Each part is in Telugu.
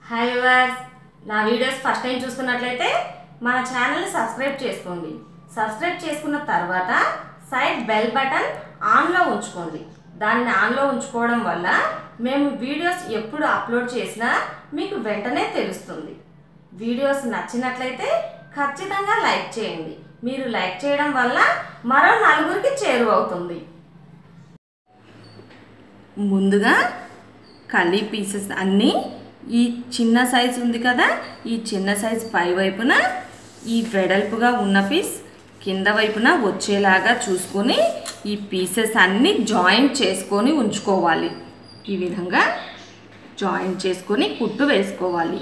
హాయ్ వ్యూవర్స్, నా వీడియోస్ ఫస్ట్ టైం చూస్తున్నట్లయితే మన ఛానల్ని సబ్స్క్రైబ్ చేసుకోండి. సబ్స్క్రైబ్ చేసుకున్న తర్వాత సైడ్ బెల్ బటన్ ఆన్లో ఉంచుకోండి. దాన్ని ఆన్లో ఉంచుకోవడం వల్ల మేము వీడియోస్ ఎప్పుడు అప్లోడ్ చేసినా మీకు వెంటనే తెలుస్తుంది. వీడియోస్ నచ్చినట్లయితే ఖచ్చితంగా లైక్ చేయండి. మీరు లైక్ చేయడం వల్ల మరో నలుగురికి చేరువవుతుంది. ముందుగా కలీ పీసెస్ అన్నీ ఈ చిన్న సైజు ఉంది కదా, ఈ చిన్న సైజు పై వైపున ఈ వెడల్పుగా ఉన్న పీస్ కింద వైపున వచ్చేలాగా చూసుకొని ఈ పీసెస్ అన్నీ జాయింట్ చేసుకొని ఉంచుకోవాలి. ఈ విధంగా జాయింట్ చేసుకొని కుట్టు వేసుకోవాలి.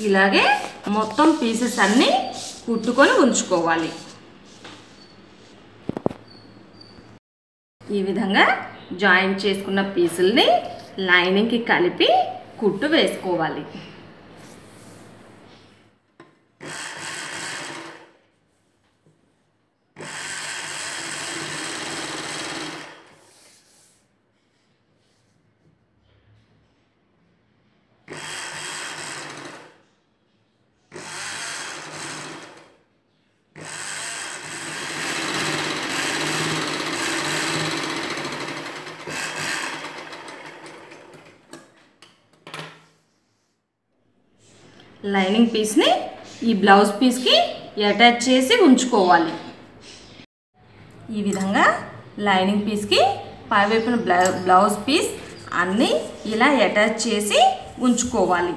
ఇలాగే మొత్తం పీసెస్ అన్నీ కుట్టుకొని ఉంచుకోవాలి. ఈ విధంగా జాయింట్ చేసుకున్న పీసుల్ని లైనింగ్కి కలిపి కుట్టు వేసుకోవాలి. లైనింగ్ పీస్ని ఈ బ్లౌజ్ పీస్కి అటాచ్ చేసి ఉంచుకోవాలి. ఈ విధంగా లైనింగ్ పీస్కి పైవైపున బ్లౌజ్ పీస్ అన్నీ ఇలా అటాచ్ చేసి ఉంచుకోవాలి.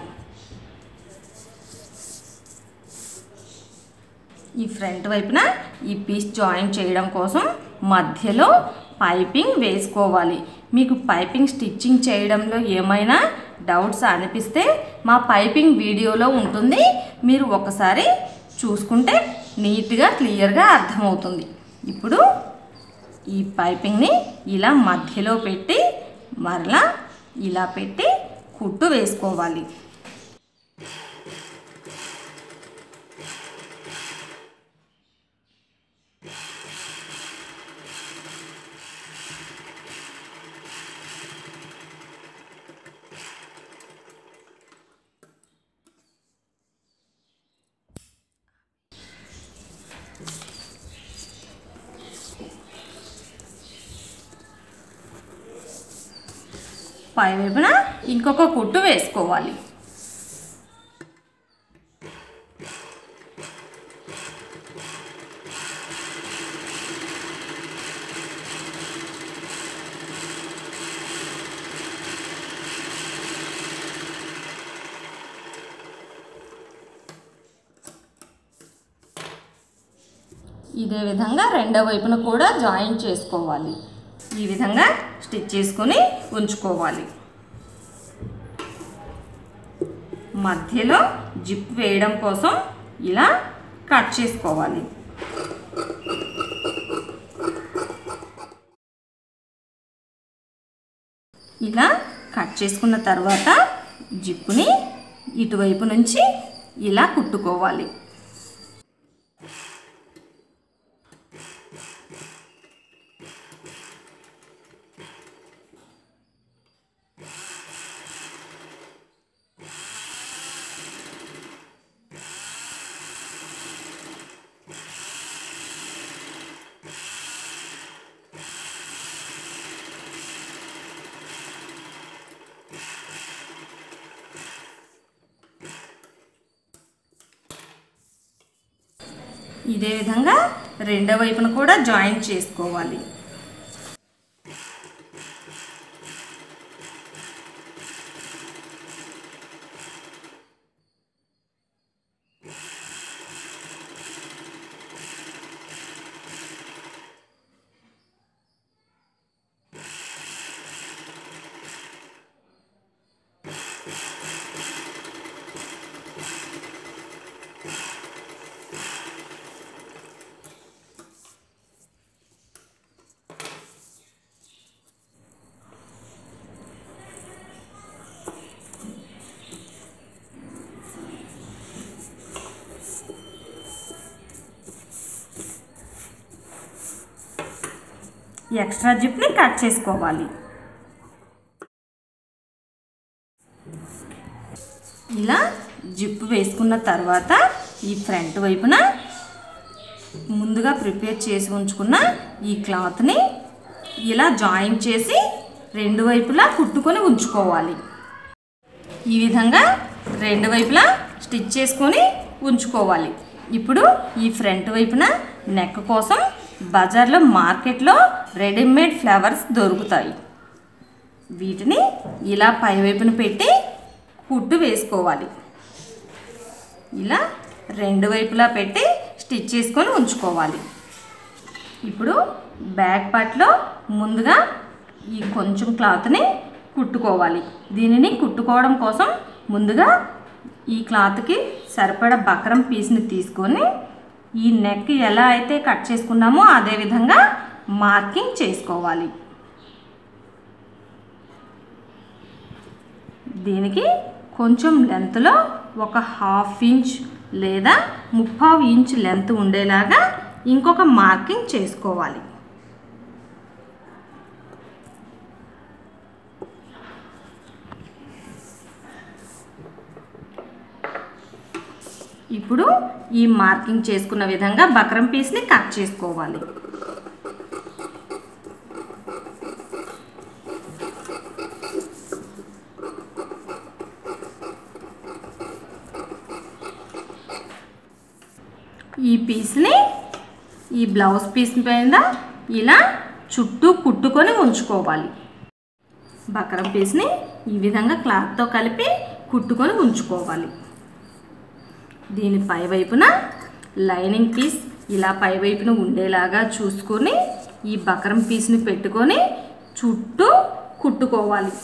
ఈ ఫ్రంట్ వైపున ఈ పీస్ జాయింట్ చేయడం కోసం మధ్యలో పైపింగ్ వేసుకోవాలి. మీకు పైపింగ్ స్టిచ్చింగ్ చేయడంలో ఏమైనా డౌట్స్ అనిపిస్తే మా పైపింగ్ వీడియోలో ఉంటుంది. మీరు ఒకసారి చూసుకుంటే నీట్గా క్లియర్గా అర్థమవుతుంది. ఇప్పుడు ఈ పైపింగ్ని ఇలా మధ్యలో పెట్టి మరలా ఇలా పెట్టి కుట్టు వేసుకోవాలి. పై వైపున ఇంకొక కుట్టు వేసుకోవాలి. ఇదే విధంగా రెండో వైపున కూడా జాయింట్ చేసుకోవాలి. ఈ విధంగా స్టిచ్ చేసుకొని ఉంచుకోవాలి. మధ్యలో జిప్ వేయడం కోసం ఇలా కట్ చేసుకోవాలి. ఇలా కట్ చేసుకున్న తర్వాత జిప్పుని ఇటువైపు నుంచి ఇలా కుట్టుకోవాలి. ఇదే విధంగా రెండో వైపున కూడా జాయింట్ చేసుకోవాలి. ఎక్స్ట్రా జిప్ని కట్ చేసుకోవాలి. ఇలా జిప్ వేసుకున్న తర్వాత ఈ ఫ్రంట్ వైపున ముందుగా ప్రిపేర్ చేసి ఉంచుకున్న ఈ క్లాత్ని ఇలా జాయిన్ చేసి రెండు వైపులా కుట్టుకొని ఉంచుకోవాలి. ఈ విధంగా రెండు వైపులా స్టిచ్ చేసుకొని ఉంచుకోవాలి. ఇప్పుడు ఈ ఫ్రంట్ వైపున నెక్ కోసం బజార్లో మార్కెట్లో రెడీమేడ్ ఫ్లవర్స్ దొరుకుతాయి. వీటిని ఇలా పై వైపున పెట్టి కుట్టు వేసుకోవాలి. ఇలా రెండు వైపులా పెట్టి స్టిచ్ చేసుకొని ఉంచుకోవాలి. ఇప్పుడు బ్యాక్ పార్ట్లో ముందుగా ఈ కొంచెం క్లాత్ని కుట్టుకోవాలి. దీనిని కుట్టుకోవడం కోసం ముందుగా ఈ క్లాత్కి సరిపడా బక్రం పీస్ని తీసుకొని ఈ నెక్ ఎలా అయితే కట్ చేసుకున్నామో అదే విధంగా మార్కింగ్ చేసుకోవాలి. దీనికి కొంచెం లెంత్లో ఒక 1/2 ఇంచ్ లేదా 3/4 ఇంచ్ లెంత్ ఉండేలాగా ఇంకొక మార్కింగ్ చేసుకోవాలి. ఇప్పుడు ఈ మార్కింగ్ చేసుకున్న విధంగా బక్రం పీస్ని కట్ చేసుకోవాలి. ఈ పీస్ని ఈ బ్లౌజ్ పీస్ పైన ఇలా చుట్టూ కుట్టుకొని ఉంచుకోవాలి. బక్రం పీస్ని ఈ విధంగా క్లాత్తో కలిపి కుట్టుకొని ఉంచుకోవాలి. దీని పై వైపున లైనింగ్ పీస్ ఇలా పై వైపున ఉండేలాగా చూసుకొని ఈ బక్రం పీస్ని పెట్టుకొని చుట్టూ కుట్టుకోవాలి.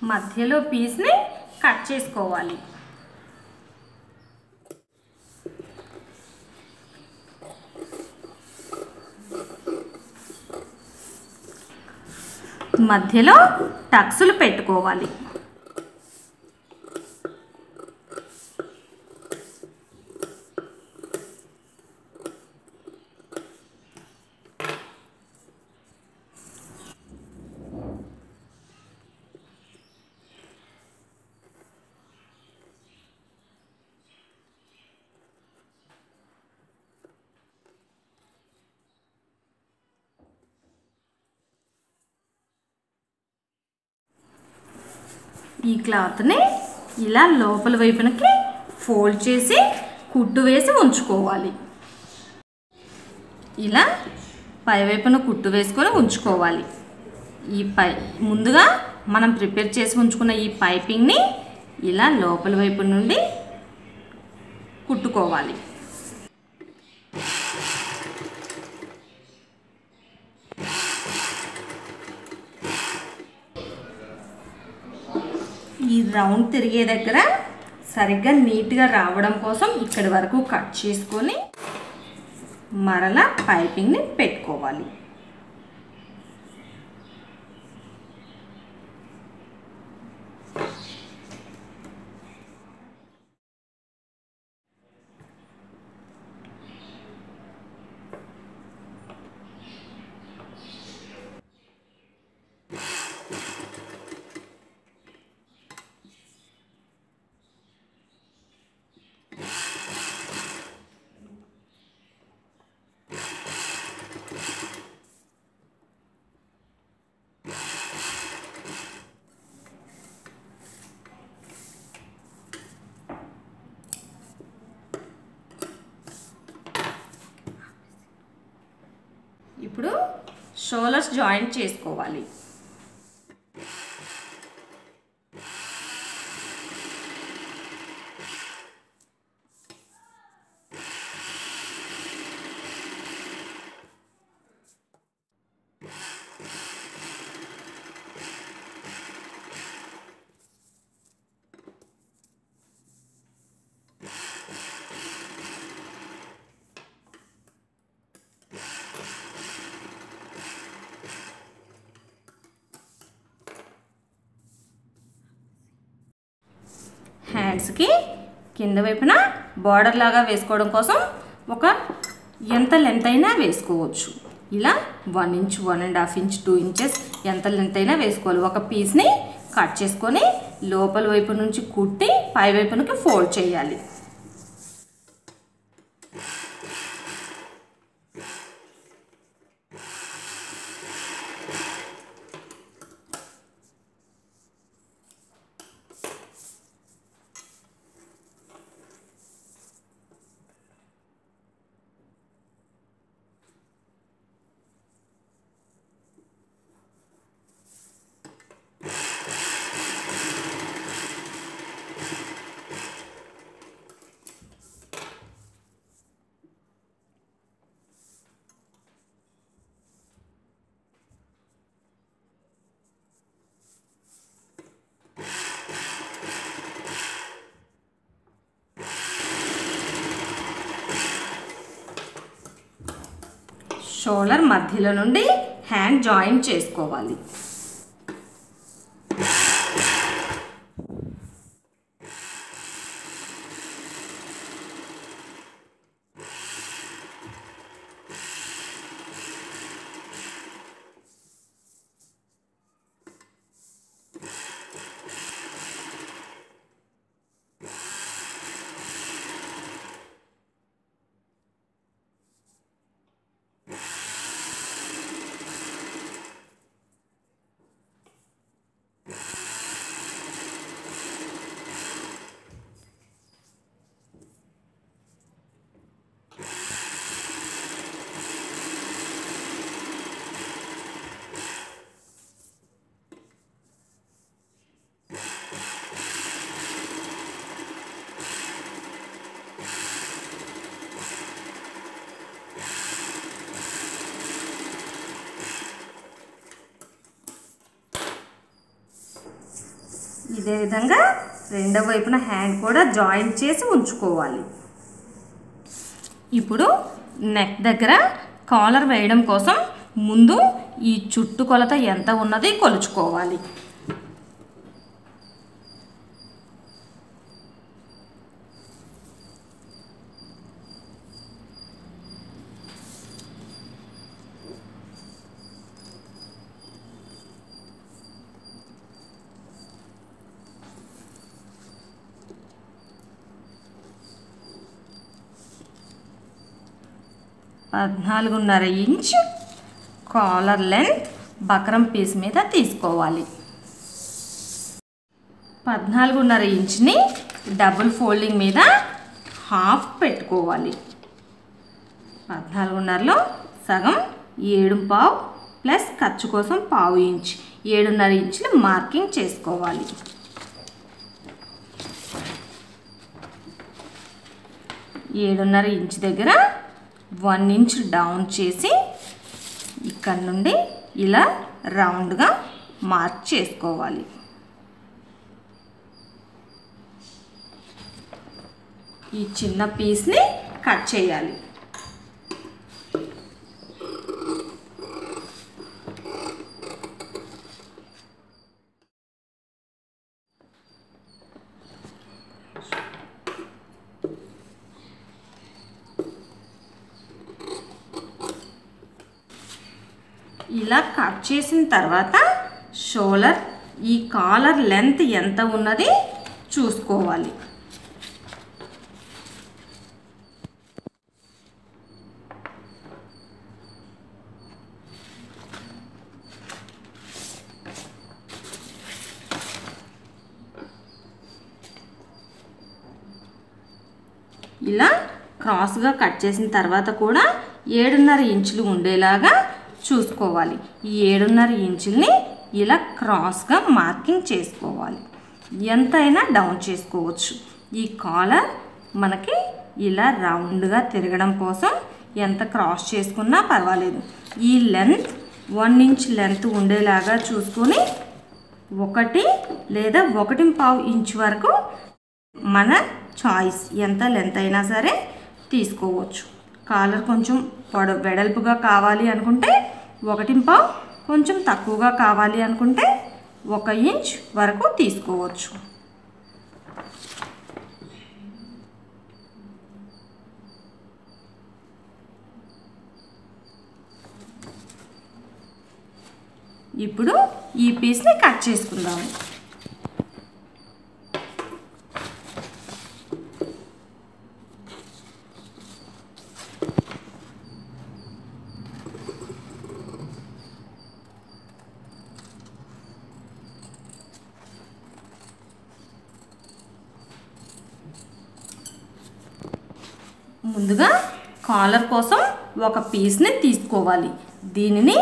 మధ్యలో పీస్ని కట్ చేసుకోవాలి. మధ్యలో టక్స్లు పెట్టుకోవాలి. ఈ క్లాత్ని ఇలా లోపల వైపునకి ఫోల్డ్ చేసి కుట్టు వేసి ఉంచుకోవాలి. ఇలా పై వైపున కుట్టు వేసుకొని ఉంచుకోవాలి. ఈ ముందుగా మనం ప్రిపేర్ చేసి ఉంచుకున్న ఈ పైపింగ్ని ఇలా లోపల వైపు నుండి కుట్టుకోవాలి. ఈ రౌండ్ తిరిగే దగ్గర సరిగ్గా నీట్గా రావడం కోసం ఇక్కడి వరకు కట్ చేసుకొని మరలా పైపింగ్ని పెట్టుకోవాలి. ఇప్పుడు షోల్డర్స్ జాయింట్ చేసుకోవాలి. హ్యాండ్స్కి కింద వైపున బార్డర్ లాగా వేసుకోవడం కోసం ఎంత లెంత్ అయినా వేసుకోవచ్చు. ఇలా 1 ఇంచ్, 1.5 ఇంచ్, 2 ఇంచెస్ ఎంత లెంత్ అయినా వేసుకోవాలి. ఒక పీస్ని కట్ చేసుకొని లోపల వైపు నుంచి కుట్టి పై వైపునకి ఫోల్డ్ చేయాలి. షోల్డర్ మధ్యలో నుండి హ్యాండ్ జాయిన్ చేసుకోవాలి. ఇదే విధంగా రెండవ వైపున హ్యాండ్ కూడా జాయిన్ చేసి ఉంచుకోవాలి. ఇప్పుడు నెక్ దగ్గర కాలర్ వేయడం కోసం ముందు ఈ చుట్టు కొలత ఎంత ఉన్నది కొలుచుకోవాలి. పద్నాలుగున్నర inch collar length buckram piece మీద తీసుకోవాలి. 14.5 ఇంచ్ని డబుల్ ఫోల్డింగ్ మీద హాఫ్ పెట్టుకోవాలి. 14.5లో సగం 7.5 ప్లస్ ఖర్చు కోసం 1/2 ఇంచ్ 7.5 ఇంచులు మార్కింగ్ చేసుకోవాలి. ఏడున్నర ఇంచ్ దగ్గర 1 ఇంచ్ డౌన్ చేసి ఇక్కడ నుండి ఇలా రౌండ్గా మార్క్ చేసుకోవాలి. ఈ చిన్న పీస్ని కట్ చేయాలి. ఇలా కట్ చేసిన తర్వాత షోల్డర్ ఈ కాలర్ లెంత్ ఎంత ఉన్నది చూసుకోవాలి. ఇలా క్రాస్గా కట్ చేసిన తర్వాత కూడా 7.5 ఇంచులు ఉండేలాగా చూసుకోవాలి. ఈ 7.5 ఇంచుల్ని ఇలా క్రాస్గా మార్కింగ్ చేసుకోవాలి. ఎంతైనా డౌన్ చేసుకోవచ్చు. ఈ కాలర్ మనకి ఇలా రౌండ్గా తిరగడం కోసం ఎంత క్రాస్ చేసుకున్నా పర్వాలేదు. ఈ లెంత్ 1 ఇంచ్ లెంత్ ఉండేలాగా చూసుకొని 1 లేదా 1.5 ఇంచ్ వరకు మన చాయిస్ ఎంత లెంత్ అయినా సరే తీసుకోవచ్చు. కాలర్ కొంచెం వెడల్పుగా కావాలి అనుకుంటే 1.5, కొంచెం తక్కువగా కావాలి అనుకుంటే 1 ఇంచ్ వరకు తీసుకోవచ్చు. ఇప్పుడు ఈ పీస్ని కట్ చేసుకుందాము. ముందుగా కాలర్ కోసం ఒక పీస్ని తీసుకోవాలి. దీనిని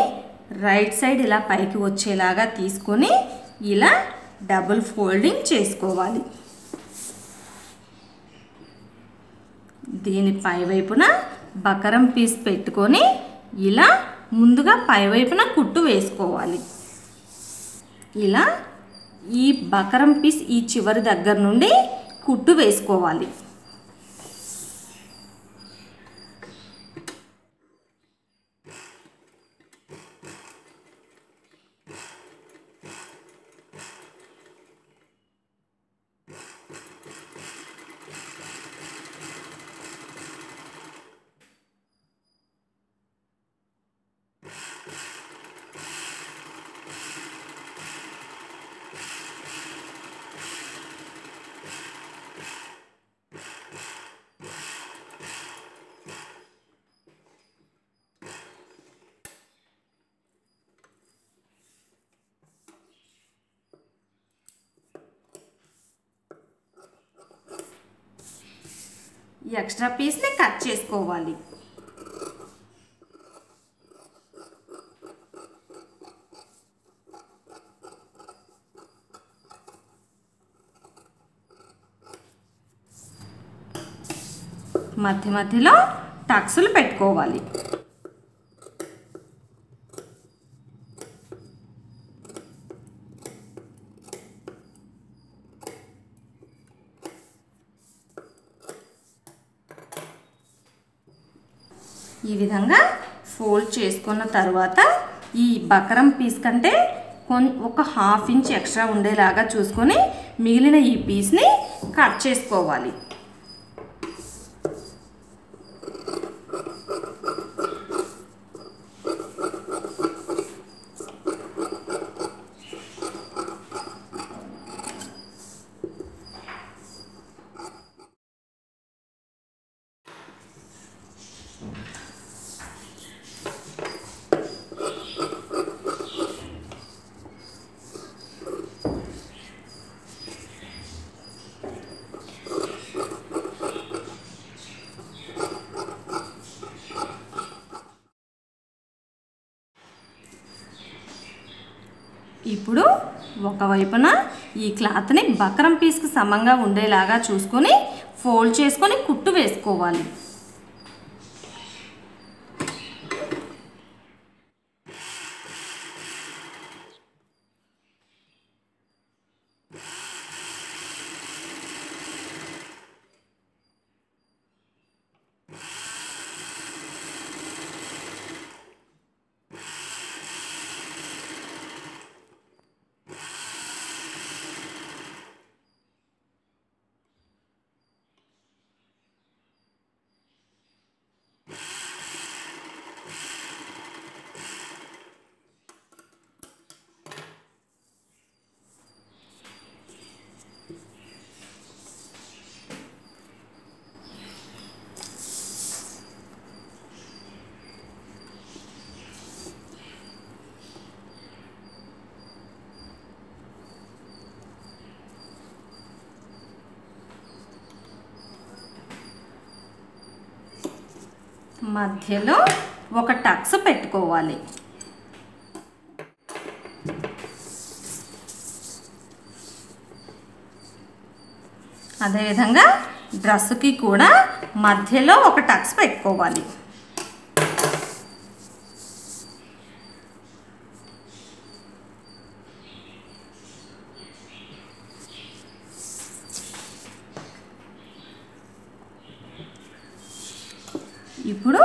రైట్ సైడ్ ఇలా పైకి వచ్చేలాగా తీసుకొని ఇలా డబుల్ ఫోల్డింగ్ చేసుకోవాలి. దీని పైవైపున బకరం పీస్ పెట్టుకొని ఇలా ముందుగా పైవైపున కుట్టు వేసుకోవాలి. ఇలా ఈ బకరం పీస్ ఈ చివరి దగ్గర నుండి కుట్టు వేసుకోవాలి. ఈ ఎక్స్ట్రా పీస్ని కట్ చేసుకోవాలి. మధ్య మధ్యలో టక్స్లు పెట్టుకోవాలి. ఈ విధంగా ఫోల్డ్ చేసుకున్న తర్వాత ఈ బకరం పీస్ కంటే ఒక హాఫ్ ఇంచ్ ఎక్స్ట్రా ఉండేలాగా చూసుకొని మిగిలిన ఈ పీస్ని కట్ చేసుకోవాలి. ఇప్పుడు ఒకవైపున ఈ క్లాత్ని బకరం పీస్కి సమంగా ఉండేలాగా చూసుకొని ఫోల్డ్ చేసుకొని కుట్టు వేసుకోవాలి. మధ్యలో ఒక టక్స్ పెట్టుకోవాలి. అదేవిధంగా డ్రెస్సుకి కూడా మధ్యలో ఒక టక్స్ పెట్టుకోవాలి. ఇప్పుడు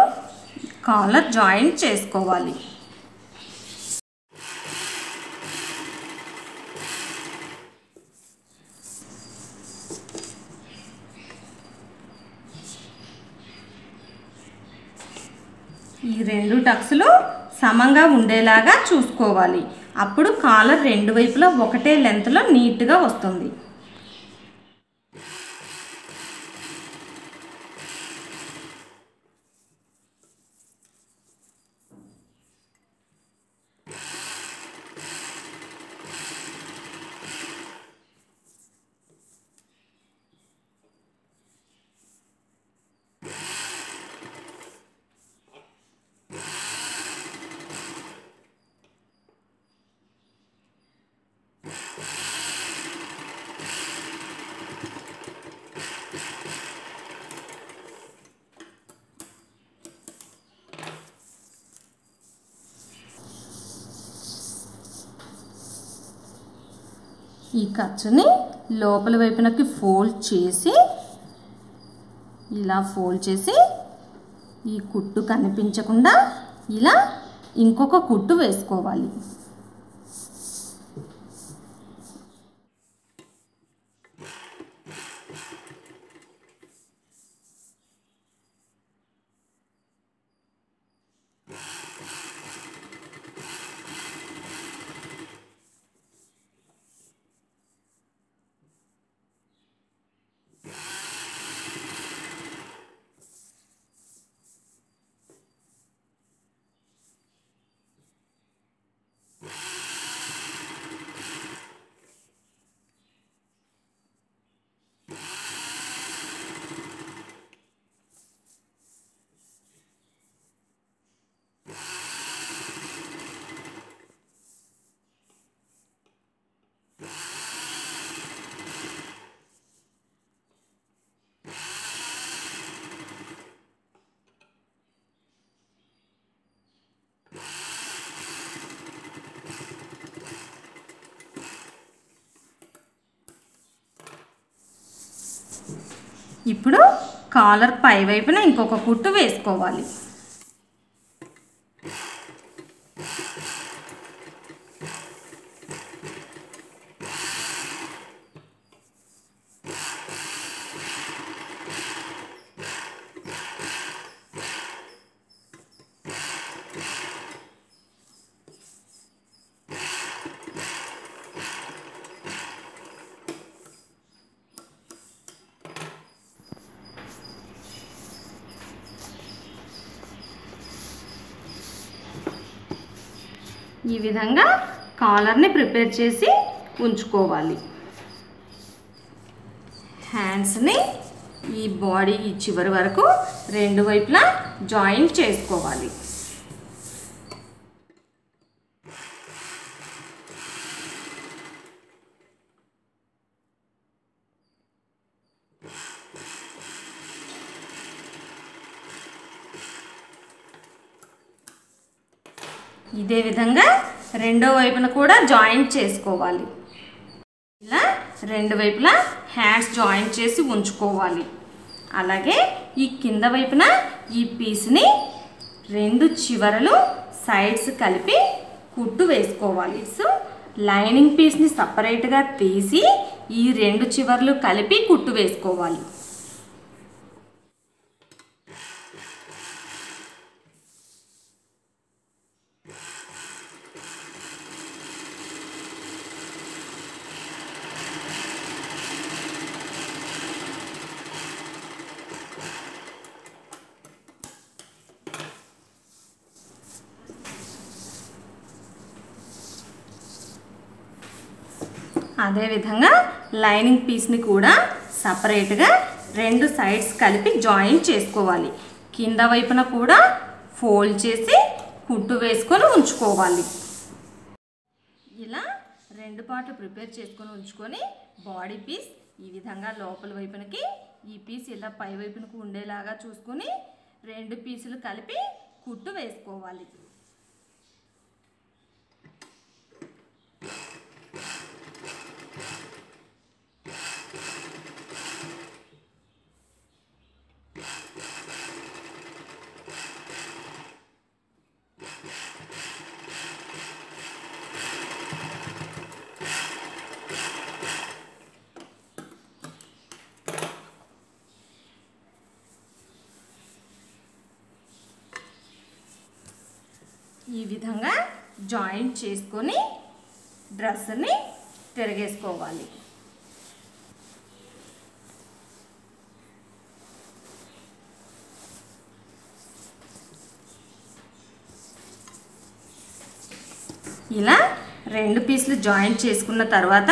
కాలర్ జాయింట్ చేసుకోవాలి. ఈ రెండు టక్స్లు సమంగా ఉండేలాగా చూసుకోవాలి. అప్పుడు కాలర్ రెండు వైపులా ఒకటే లెంత్లో నీట్గా వస్తుంది. ఈ ఖర్చుని లోపల వైపునకి ఫోల్డ్ చేసి ఇలా ఫోల్డ్ చేసి ఈ కుట్టు కనిపించకుండా ఇలా ఇంకొక కుట్టు వేసుకోవాలి. ఇప్పుడు కాలర్ పై వైపున ఇంకొక కుట్టు వేసుకోవాలి. ఈ విధంగా కాలర్ని ప్రిపేర్ చేసి ఉంచుకోవాలి. హ్యాండ్స్ని ఈ బాడీ ఈ చివరి వరకు రెండు వైపులా జాయింట్ చేసుకోవాలి. ఇదే విధంగా రెండో వైపున కూడా జాయింట్ చేసుకోవాలి. ఇలా రెండు వైపులా హ్యాండ్స్ జాయింట్ చేసి ఉంచుకోవాలి. అలాగే ఈ కింద వైపున ఈ పీస్ని రెండు చివరలు సైడ్స్ కలిపి కుట్టు వేసుకోవాలి. సో లైనింగ్ పీస్ని సపరేట్గా తీసి ఈ రెండు చివర్లు కలిపి కుట్టు వేసుకోవాలి. అదేవిధంగా లైనింగ్ పీస్ని కూడా సపరేట్గా రెండు సైడ్స్ కలిపి జాయింట్ చేసుకోవాలి. కింద వైపున కూడా ఫోల్డ్ చేసి కుట్టు వేసుకొని ఉంచుకోవాలి. ఇలా రెండు పార్ట్లు ప్రిపేర్ చేసుకొని ఉంచుకొని బాడీ పీస్ ఈ విధంగా లోపల వైపునకి ఈ పీస్ ఇలా పై వైపునకు ఉండేలాగా చూసుకొని రెండు పీసులు కలిపి కుట్టు వేసుకోవాలి. ఈ విధంగా జాయింట్ చేసుకొని డ్రెస్ని తిరిగేసుకోవాలి. ఇలా 2 పీసులు జాయింట్ చేసుకున్న తర్వాత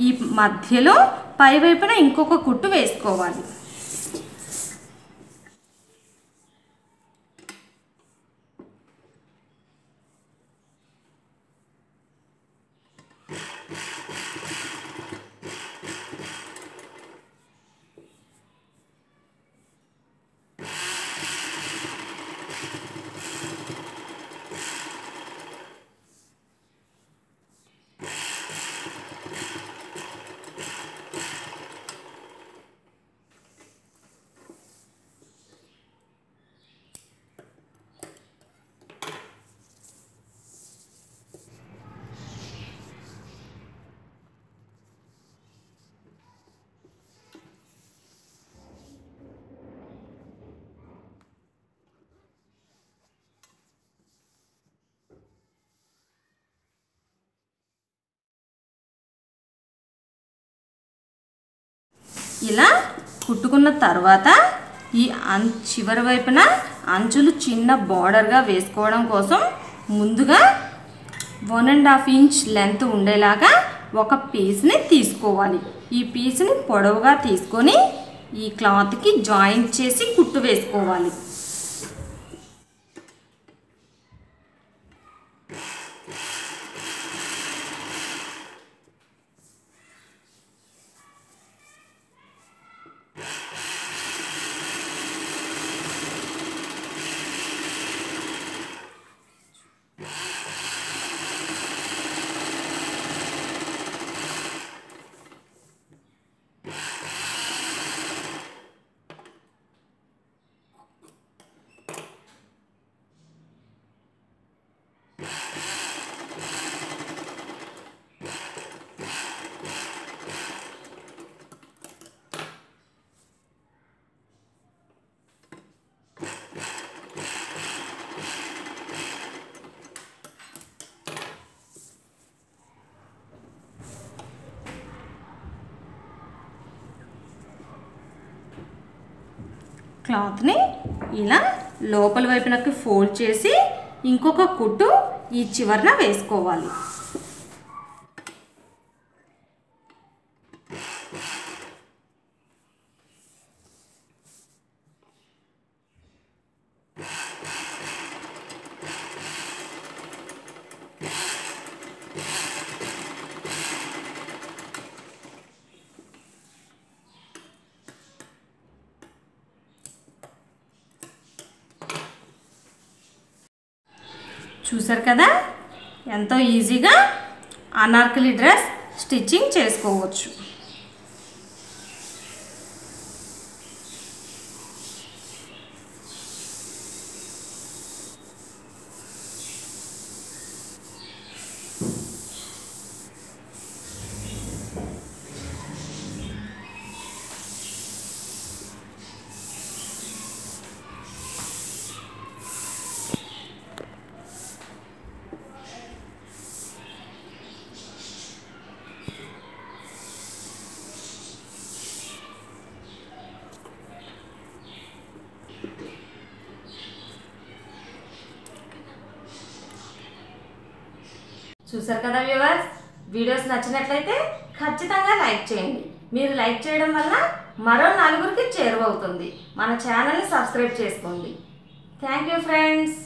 ఈ మధ్యలో పై వైపున ఇంకొక కుట్టు వేసుకోవాలి. ఇలా కుట్టుకున్న తర్వాత ఈ చివరి వైపున అంచులు చిన్న బార్డర్గా వేసుకోవడం కోసం ముందుగా 1.5 ఇంచ్ లెంత్ ఉండేలాగా ఒక పీస్ని తీసుకోవాలి. ఈ పీస్ని పొడవుగా తీసుకొని ఈ క్లాత్కి జాయింట్ చేసి కుట్టు వేసుకోవాలి. క్లాత్ని ఇలా లోపల వైపునకి ఫోల్డ్ చేసి ఇంకొక కుట్టు ఈ చివరన వేసుకోవాలి. చూసారు కదా, ఎంతో ఈజీగా అనార్కలి డ్రెస్ స్టిచ్చింగ్ చేసుకోవచ్చు. చూసారు కదా వ్యూవర్స్, వీడియోస్ నచ్చినట్లయితే ఖచ్చితంగా లైక్ చేయండి. మీరు లైక్ చేయడం వల్ల మరో 4గురికి చేరువవుతుంది. మన ఛానల్ని సబ్స్క్రైబ్ చేసుకోండి. Thank you friends.